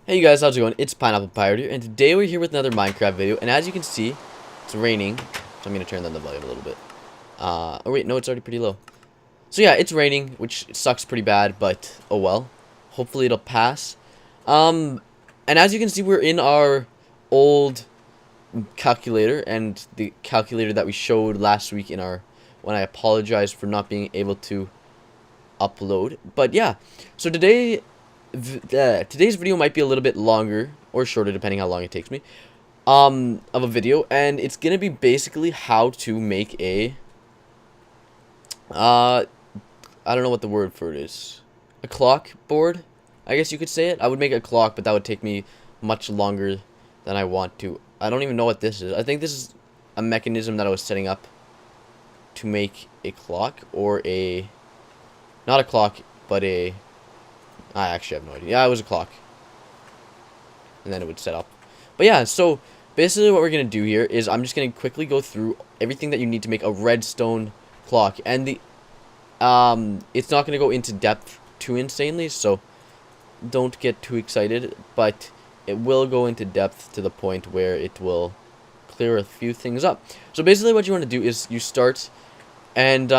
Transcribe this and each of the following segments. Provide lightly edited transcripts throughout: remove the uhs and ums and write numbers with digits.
Hey you guys, how's it going? It's Pineapple Pirate here, and today we're here with another Minecraft video, and as you can see, it's raining, so I'm going to turn down the volume a little bit. Oh wait, no, it's already pretty low. So yeah, it's raining, which sucks pretty bad, but oh well. Hopefully it'll pass. And as you can see, we're in our old calculator, and the calculator that we showed last week in our, when I apologized for not being able to upload. But yeah, so today today's video might be a little bit longer or shorter depending how long it takes me of a video, and it's gonna be basically how to make a I don't know what the word for it is, a clock board, I guess you could say it. I would make a clock, but that would take me much longer than I want to. I don't even know what this is. I think this is a mechanism that I was setting up to make a clock, or a, not a clock, but a, I actually have no idea. Yeah, it was a clock. And then it would set up. But yeah, so basically what we're going to do here is I'm just going to quickly go through everything that you need to make a redstone clock. And the it's not going to go into depth too insanely, so don't get too excited. But it will go into depth to the point where it will clear a few things up. So basically what you want to do is you start, and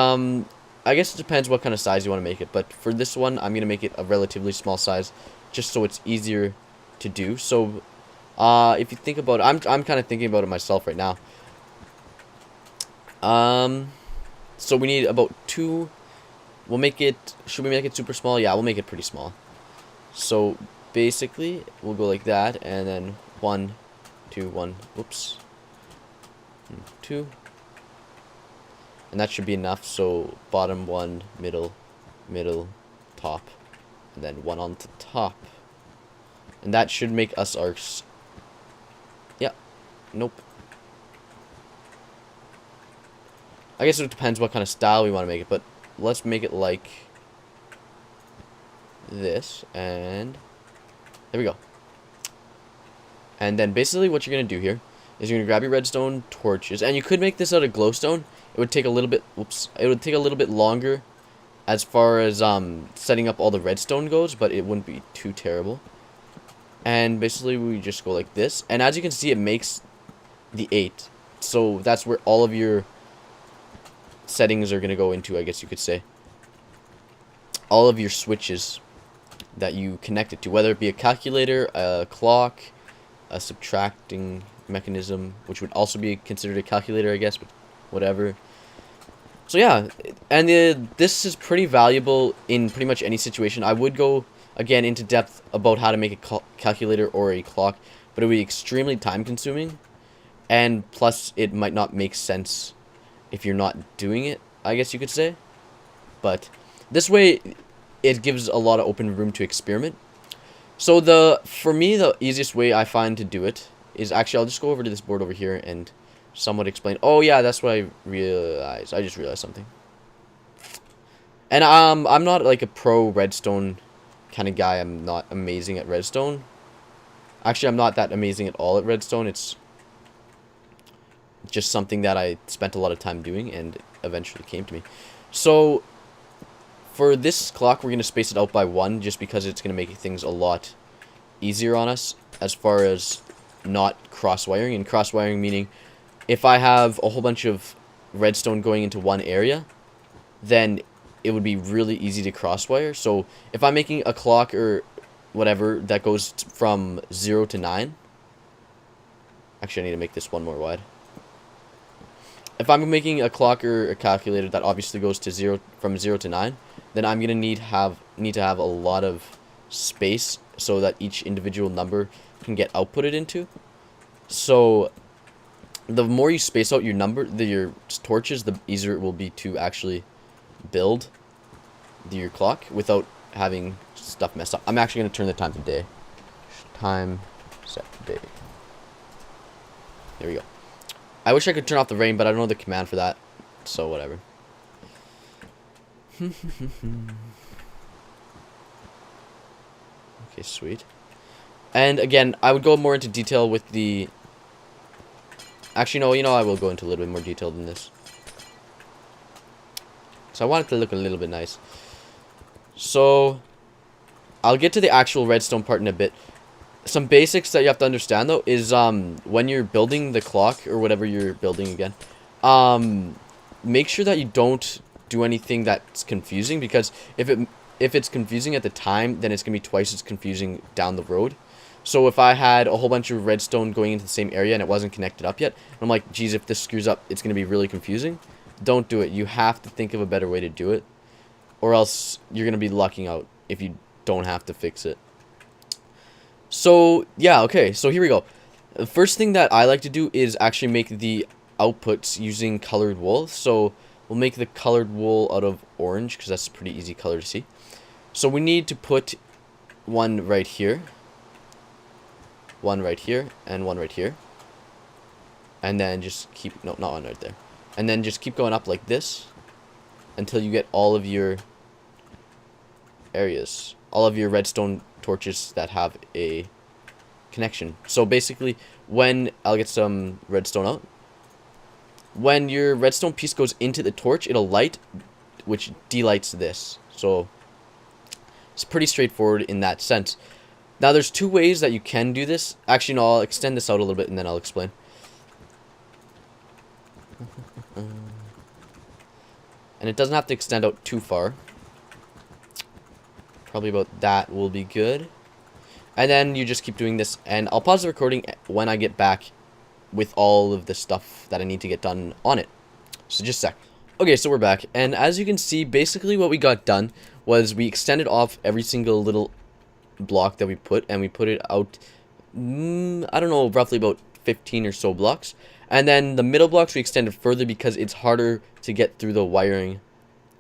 I guess it depends what kind of size you want to make it, but for this one, I'm going to make it a relatively small size, just so it's easier to do. So, if you think about it, I'm kind of thinking about it myself right now. So we need about two, we'll make it, should we make it super small? Yeah, we'll make it pretty small. So, basically, we'll go like that, and then 1, 2, 1, whoops, 2. And that should be enough. So bottom one, middle, top, and then one on the top. And that should make us our... Yeah. Nope. I guess it depends what kind of style we want to make it, but let's make it like this, and there we go. And then basically what you're going to do here is you're going to grab your redstone torches, and you could make this out of glowstone. It would take a little bit, it would take a little bit longer as far as setting up all the redstone goes, but it wouldn't be too terrible. And basically we just go like this, and as you can see, it makes the 8. So that's where all of your settings are going to go into, I guess you could say. All of your switches that you connect it to, whether it be a calculator, a clock, a subtracting mechanism, which would also be considered a calculator, I guess, but whatever. So yeah, and this is pretty valuable in pretty much any situation. I would go again into depth about how to make a calculator or a clock, but it would be extremely time consuming, and plus it might not make sense if you're not doing it, I guess you could say. But this way it gives a lot of open room to experiment. So for me, the easiest way I find to do it is, actually, I'll just go over to this board over here and somewhat explain. Oh yeah, that's what I realized. I just realized something. And I'm not like a pro redstone kind of guy. I'm not amazing at redstone. Actually, I'm not that amazing at all at redstone. It's just something that I spent a lot of time doing and eventually came to me. So for this clock, we're going to space it out by 1, just because it's going to make things a lot easier on us as far as not cross-wiring. And cross-wiring meaning, if I have a whole bunch of redstone going into one area, then it would be really easy to crosswire. So if I'm making a clock or whatever that goes from 0 to 9, actually I need to make this one more wide. If I'm making a clock or a calculator that obviously goes to from 0 to 9, then I'm gonna need to have a lot of space so that each individual number can get outputted into. So the more you space out your torches, the easier it will be to actually build your clock without having stuff messed up. I'm actually going to turn the time to day. Time set to day. There we go. I wish I could turn off the rain, but I don't know the command for that, so whatever. Okay, sweet. And again, I would go more into detail with the... Actually, no, I will go into a little bit more detail than this. So I want it to look a little bit nice. So I'll get to the actual redstone part in a bit. some basics that you have to understand though is when you're building the clock or whatever you're building again, make sure that you don't do anything that's confusing, because if it's confusing at the time, then it's gonna be twice as confusing down the road. So if I had a whole bunch of redstone going into the same area and it wasn't connected up yet, I'm like, geez, if this screws up, it's gonna be really confusing. Don't do it. You have to think of a better way to do it, or else you're gonna be lucking out if you don't have to fix it. So yeah, okay, so here we go. The first thing that I like to do is actually make the outputs using colored wool. So we'll make the colored wool out of orange, because that's a pretty easy color to see. So we need to put one right here, one right here, and one right here. And then just keep, no, not one right there. And then just keep going up like this until you get all of your areas, all of your redstone torches that have a connection. So basically, when I'll get some redstone out, when your redstone piece goes into the torch, it'll light, which delights this. So it's pretty straightforward in that sense. Now there's two ways that you can do this. Actually, no, I'll extend this out a little bit and then I'll explain. And it doesn't have to extend out too far. Probably about that will be good. And then you just keep doing this, and I'll pause the recording when I get back with all of the stuff that I need to get done on it. So just a sec. Okay, so we're back, and as you can see, basically what we got done was we extended off every single little block that we put, and we put it out, I don't know, roughly about 15 or so blocks. And then the middle blocks we extended further because it's harder to get through the wiring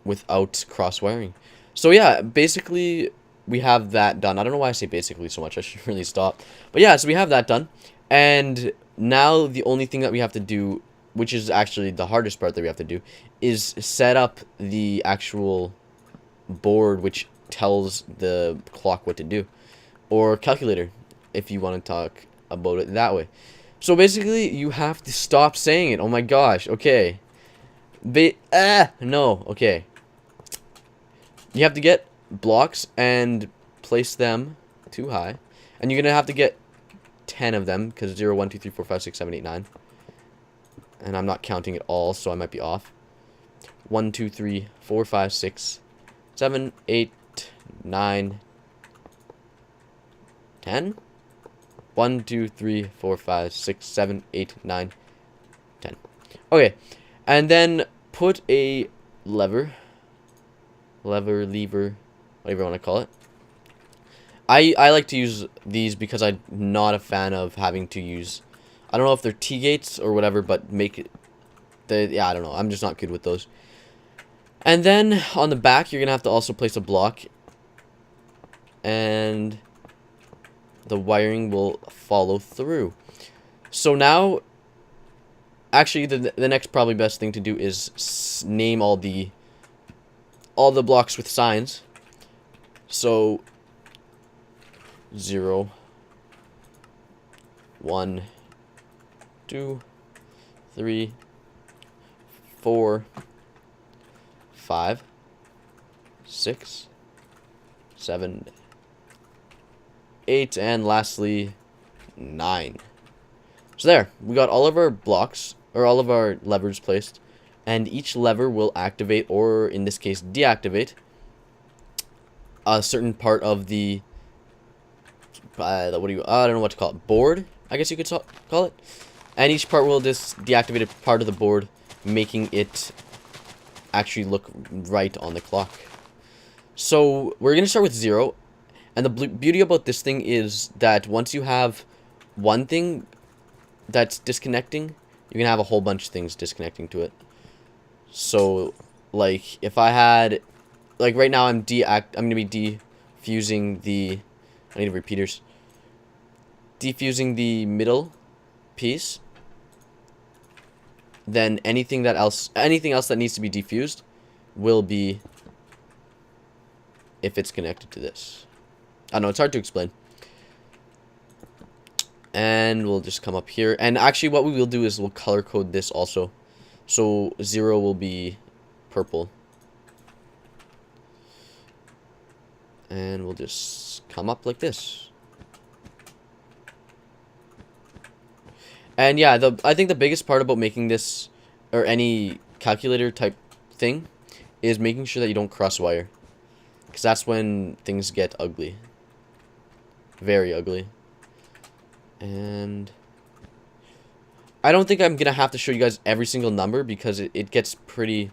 without cross wiring. So yeah, basically we have that done. I don't know why I say basically so much. I should really stop. But yeah, so we have that done. And now the only thing that we have to do, which is actually the hardest part that we have to do, is set up the actual board which tells the clock what to do. Or calculator, if you want to talk about it that way. So basically, you have to stop saying it. Oh my gosh, okay. No, okay. You have to get blocks and place them too high. And you're going to have to get 10 of them, because 0, 1, 2, 3, 4, 5, 6, 7, 8, 9. And I'm not counting it all, so I might be off. 1, 2, 3, 4, 5, 6, 7, 8, 9, 10. 1, 2, 3, 4, 5, 6, 7, 8, 9, 10. Okay, and then put a lever, whatever you want to call it. I like to use these because I'm not a fan of having to use, I don't know if they're T-gates or whatever, but make it, yeah, I don't know, I'm just not good with those. And then on the back, you're going to have to also place a block, and the wiring will follow through. So now, actually, the next probably best thing to do is name all the blocks with signs. So 0, 1, 2, 3, 4, 5, 6, 7, 8, and lastly 9. So there, we got all of our blocks, or all of our levers placed, and each lever will activate, or in this case deactivate, a certain part of the I don't know what to call it, board, I guess you could call it. And each part will just deactivate a part of the board, making it actually look right on the clock. So we're going to start with 0. And the beauty about this thing is that once you have one thing that's disconnecting, you can have a whole bunch of things disconnecting to it. So, like, if I had, like, right now I'm going to be defusing the, I need repeaters, defusing the middle piece. Then anything else that needs to be defused will be if it's connected to this. I know it's hard to explain. And we'll just come up here. And actually what we will do is we'll color code this also. So 0 will be purple. And we'll just come up like this. And yeah, I think the biggest part about making this, or any calculator type thing, is making sure that you don't cross wire. Because that's when things get ugly. Very ugly. And I don't think I'm going to have to show you guys every single number, because it gets pretty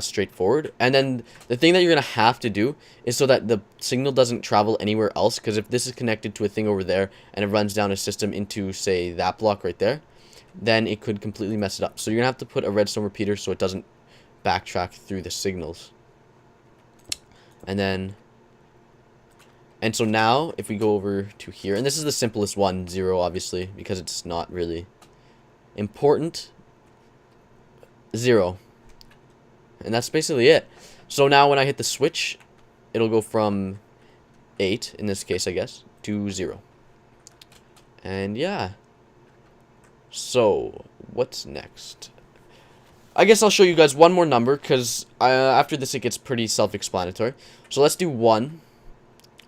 straightforward. And then the thing that you're going to have to do is so that the signal doesn't travel anywhere else, because if this is connected to a thing over there and it runs down a system into, say, that block right there, then it could completely mess it up. So you're going to have to put a redstone repeater so it doesn't backtrack through the signals. And so now if we go over to here, and this is the simplest one, 0 obviously, because it's not really important. 0. And that's basically it. So now when I hit the switch, it'll go from 8, in this case I guess, to 0. And yeah. So, what's next? I guess I'll show you guys one more number, because after this it gets pretty self-explanatory. So let's do 1.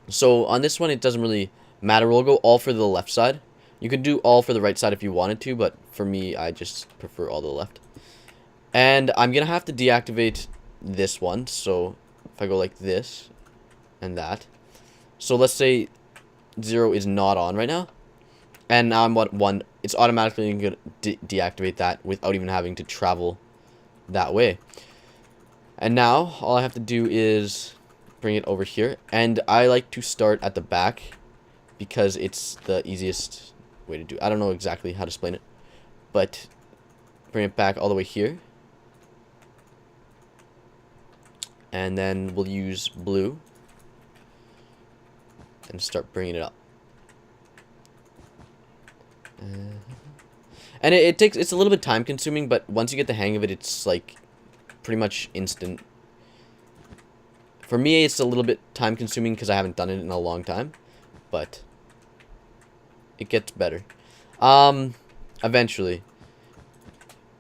So on this one it doesn't really matter. We'll go all for the left side. You could do all for the right side if you wanted to, but for me I just prefer all to the left. And I'm going to have to deactivate this one. So if I go like this and that. So let's say 0 is not on right now. And now I'm at 1. It's automatically going to deactivate that without even having to travel that way. And now all I have to do is bring it over here. And I like to start at the back because it's the easiest way to do it. I don't know exactly how to explain it. But bring it back all the way here. And then we'll use blue and start bringing it up. And it's a little bit time consuming, but once you get the hang of it, it's like pretty much instant. For me, it's a little bit time consuming because I haven't done it in a long time, but it gets better eventually.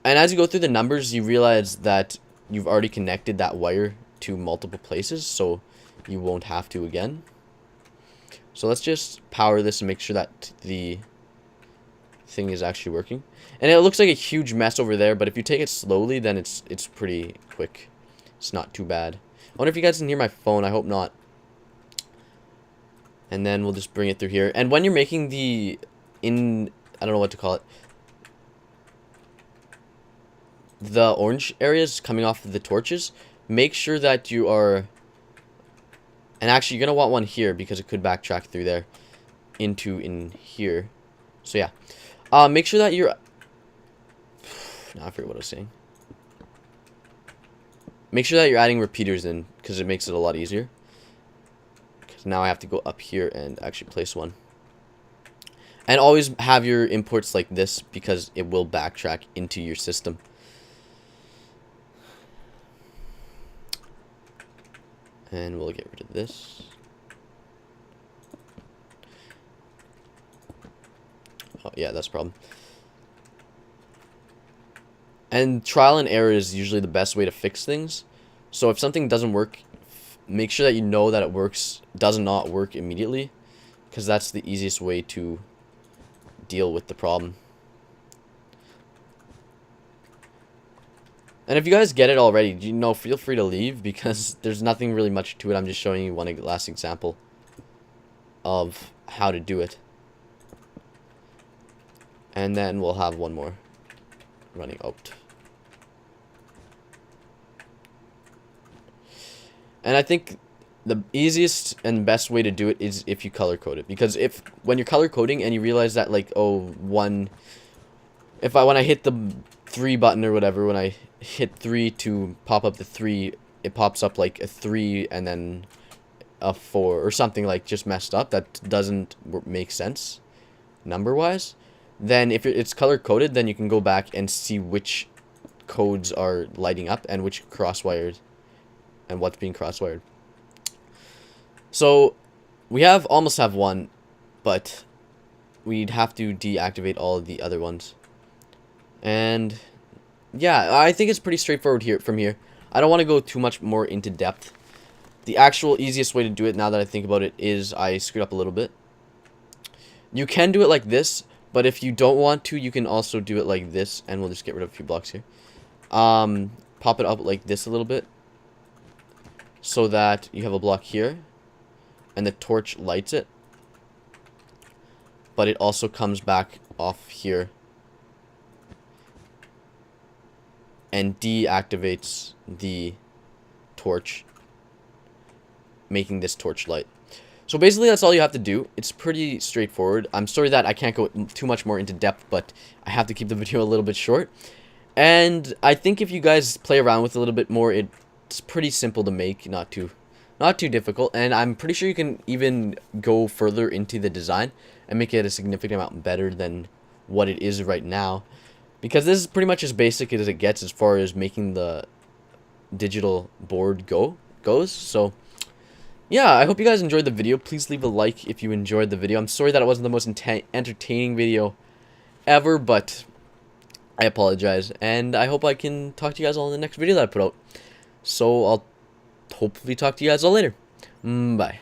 And as you go through the numbers, you realize that you've already connected that wire to multiple places, so you won't have to again. So let's just power this and make sure that the thing is actually working. And it looks like a huge mess over there, but if you take it slowly, then it's pretty quick. It's not too bad. I wonder if you guys can hear my phone. I hope not. And then we'll just bring it through here. And when you're making I don't know what to call it, the orange areas coming off of the torches, make sure that you are, and actually you're going to want one here because it could backtrack through there into in here. So yeah, make sure that you're, now I forget what I was saying. Make sure that you're adding repeaters in, because it makes it a lot easier. Because now I have to go up here and actually place one. And always have your imports like this, because it will backtrack into your system. And we'll get rid of this. Oh, yeah, that's a problem. And trial and error is usually the best way to fix things. So if something doesn't work, make sure that you know that it does not work immediately, because that's the easiest way to deal with the problem. And if you guys get it already, feel free to leave, because there's nothing really much to it. I'm just showing you one last example of how to do it. And then we'll have one more running out. And I think the easiest and best way to do it is if you color code it, because when you're color coding and you realize that, like, when I hit the 3 button or whatever, when I hit 3 to pop up the 3, it pops up like a 3 and then a 4 or something, like just messed up. That doesn't make sense number wise. Then if it's color coded, then you can go back and see which codes are lighting up and which crosswired and what's being crosswired. So we almost have one, but we'd have to deactivate all of the other ones. And yeah, I think it's pretty straightforward from here. I don't want to go too much more into depth. The actual easiest way to do it, now that I think about it, is I screwed up a little bit. You can do it like this, But if you don't want to, you can also do it like this, and we'll just get rid of a few blocks here. Pop it up like this a little bit, so that you have a block here, and the torch lights it. But it also comes back off here and deactivates the torch, making this torch light. So basically that's all you have to do. It's pretty straightforward. I'm sorry that I can't go too much more into depth, but I have to keep the video a little bit short. And I think if you guys play around with it a little bit more, it's pretty simple to make, not too difficult. And I'm pretty sure you can even go further into the design and make it a significant amount better than what it is right now, because this is pretty much as basic as it gets as far as making the digital board goes. So yeah, I hope you guys enjoyed the video. Please leave a like if you enjoyed the video. I'm sorry that it wasn't the most entertaining video ever, but I apologize, and I hope I can talk to you guys all in the next video that I put out. So I'll hopefully talk to you guys all later. Bye.